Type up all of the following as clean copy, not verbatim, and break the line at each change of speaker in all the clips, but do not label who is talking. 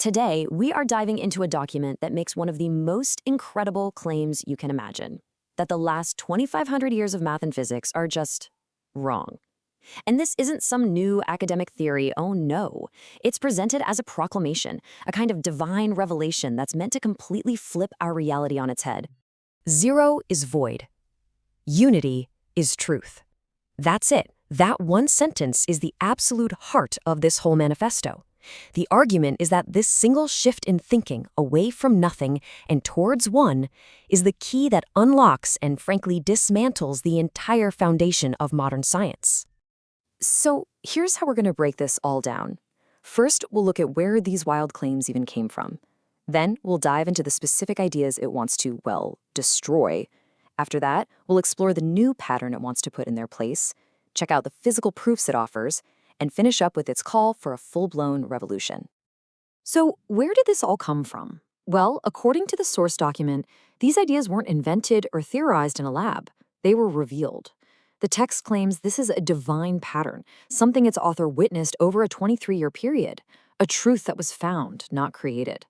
Today, we are diving into a document that makes one of the most incredible claims you can imagine, that the last 2,500 years of math and physics are just wrong. And this isn't some new academic theory, oh no. It's presented as a proclamation, a kind of divine revelation that's meant to completely flip our reality on its head. Zero is void. Unity is truth. That's it. That one sentence is the absolute heart of this whole manifesto. The argument is that this single shift in thinking away from nothing and towards one is the key that unlocks and frankly dismantles the entire foundation of modern science. So here's how we're going to break this all down. First, we'll look at where these wild claims even came from. Then we'll dive into the specific ideas it wants to, well, destroy. After that, we'll explore the new pattern it wants to put in their place, check out the physical proofs it offers, and finish up with its call for a full-blown revolution. So where did this all come from? Well, according to the source document, these ideas weren't invented or theorized in a lab. They were revealed. The text claims this is a divine pattern, something its author witnessed over a 23-year period, a truth that was found, not created.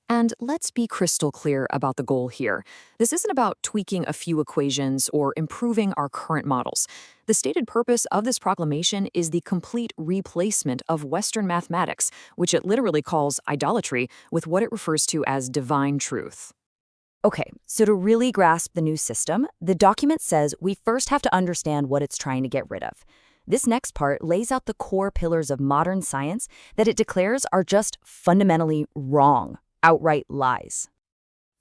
And let's be crystal clear about the goal here. This isn't about tweaking a few equations or improving our current models. The stated purpose of this proclamation is the complete replacement of Western mathematics, which it literally calls idolatry, with what it refers to as divine truth. Okay, so to really grasp the new system, the document says we first have to understand what it's trying to get rid of. This next part lays out the core pillars of modern science that it declares are just fundamentally wrong. Outright lies.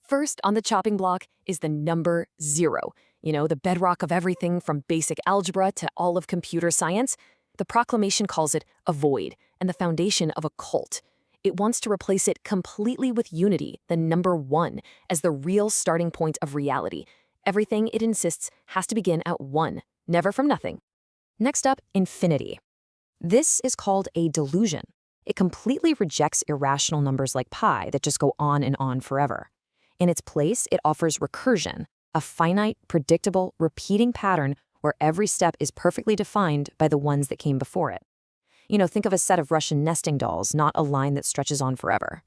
First on the chopping block is the number zero. The bedrock of everything from basic algebra to all of computer science. The proclamation calls it a void and the foundation of a cult. It wants to replace it completely with unity, the number one, as the real starting point of reality. Everything, it insists, has to begin at one, never from nothing. Next up, infinity. This is called a delusion. It completely rejects irrational numbers like pi that just go on and on forever. In its place, it offers recursion, a finite, predictable, repeating pattern where every step is perfectly defined by the ones that came before it. Think of a set of Russian nesting dolls, not a line that stretches on forever.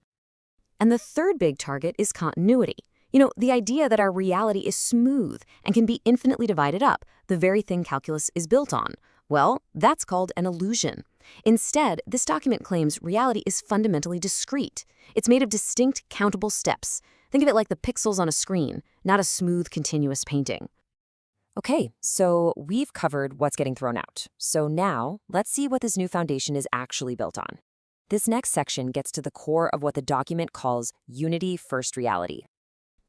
And the third big target is continuity. The idea that our reality is smooth and can be infinitely divided up, the very thing calculus is built on. Well, that's called an illusion. Instead, this document claims reality is fundamentally discrete. It's made of distinct, countable steps. Think of it like the pixels on a screen, not a smooth, continuous painting. Okay, so we've covered what's getting thrown out. So now, let's see what this new foundation is actually built on. This next section gets to the core of what the document calls Unity First Reality.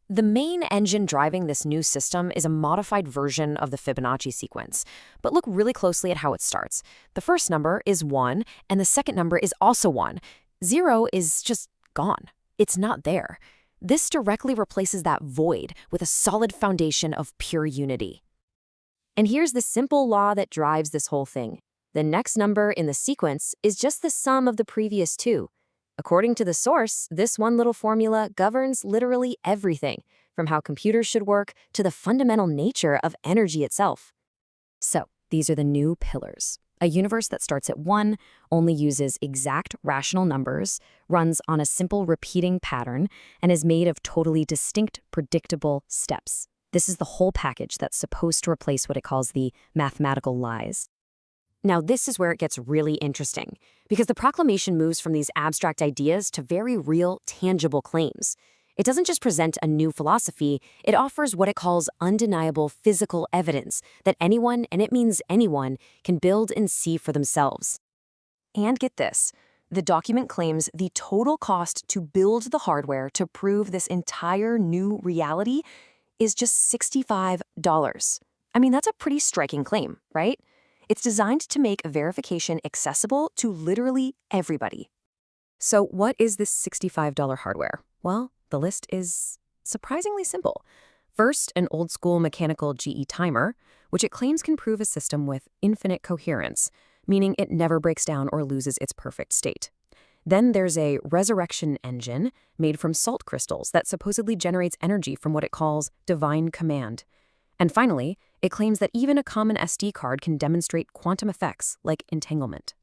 The main engine driving this new system is a modified version of the Fibonacci sequence. But look really closely at how it starts. The first number is 1, and the second number is also 1. 0 is just gone. It's not there. This directly replaces that void with a solid foundation of pure unity. And here's the simple law that drives this whole thing. The next number in the sequence is just the sum of the previous two. According to the source, this one little formula governs literally everything, from how computers should work to the fundamental nature of energy itself. So, these are the new pillars. A universe that starts at 1, only uses exact rational numbers, runs on a simple repeating pattern, and is made of totally distinct, predictable steps. This is the whole package that's supposed to replace what it calls the mathematical lies. Now, this is where it gets really interesting, because the proclamation moves from these abstract ideas to very real, tangible claims. It doesn't just present a new philosophy, it offers what it calls undeniable physical evidence that anyone, and it means anyone, can build and see for themselves. And get this, the document claims the total cost to build the hardware to prove this entire new reality is just $65. That's a pretty striking claim, right? It's designed to make verification accessible to literally everybody. So what is this $65 hardware? Well, the list is surprisingly simple. First, an old-school mechanical GE timer, which it claims can prove a system with infinite coherence, meaning it never breaks down or loses its perfect state. Then there's a resurrection engine made from salt crystals that supposedly generates energy from what it calls divine command. And finally, it claims that even a common SD card can demonstrate quantum effects like entanglement.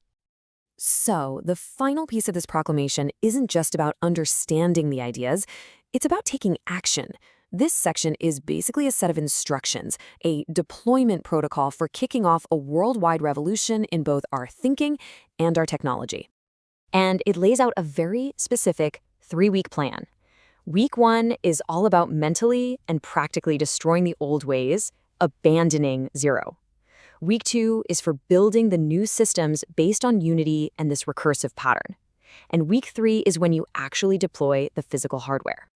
So, the final piece of this proclamation isn't just about understanding the ideas, it's about taking action. This section is basically a set of instructions, a deployment protocol for kicking off a worldwide revolution in both our thinking and our technology. And it lays out a very specific 3-week plan. Week 1 is all about mentally and practically destroying the old ways, abandoning zero. Week 2 is for building the new systems based on unity and this recursive pattern. And week 3 is when you actually deploy the physical hardware.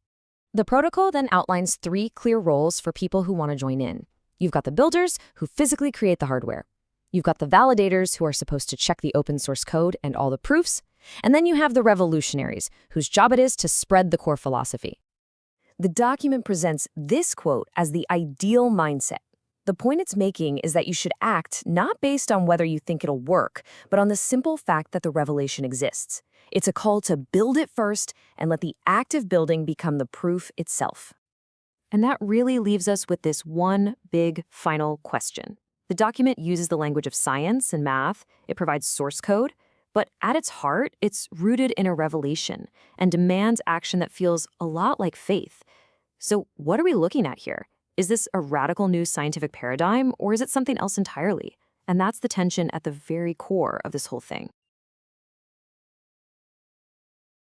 The protocol then outlines 3 clear roles for people who want to join in. You've got the builders, who physically create the hardware. You've got the validators, who are supposed to check the open source code and all the proofs. And then you have the revolutionaries, whose job it is to spread the core philosophy. The document presents this quote as the ideal mindset. The point it's making is that you should act not based on whether you think it'll work, but on the simple fact that the revelation exists. It's a call to build it first and let the act of building become the proof itself. And that really leaves us with this one big final question. The document uses the language of science and math, it provides source code, but at its heart, it's rooted in a revelation and demands action that feels a lot like faith. So what are we looking at here? Is this a radical new scientific paradigm, or is it something else entirely? And that's the tension at the very core of this whole thing.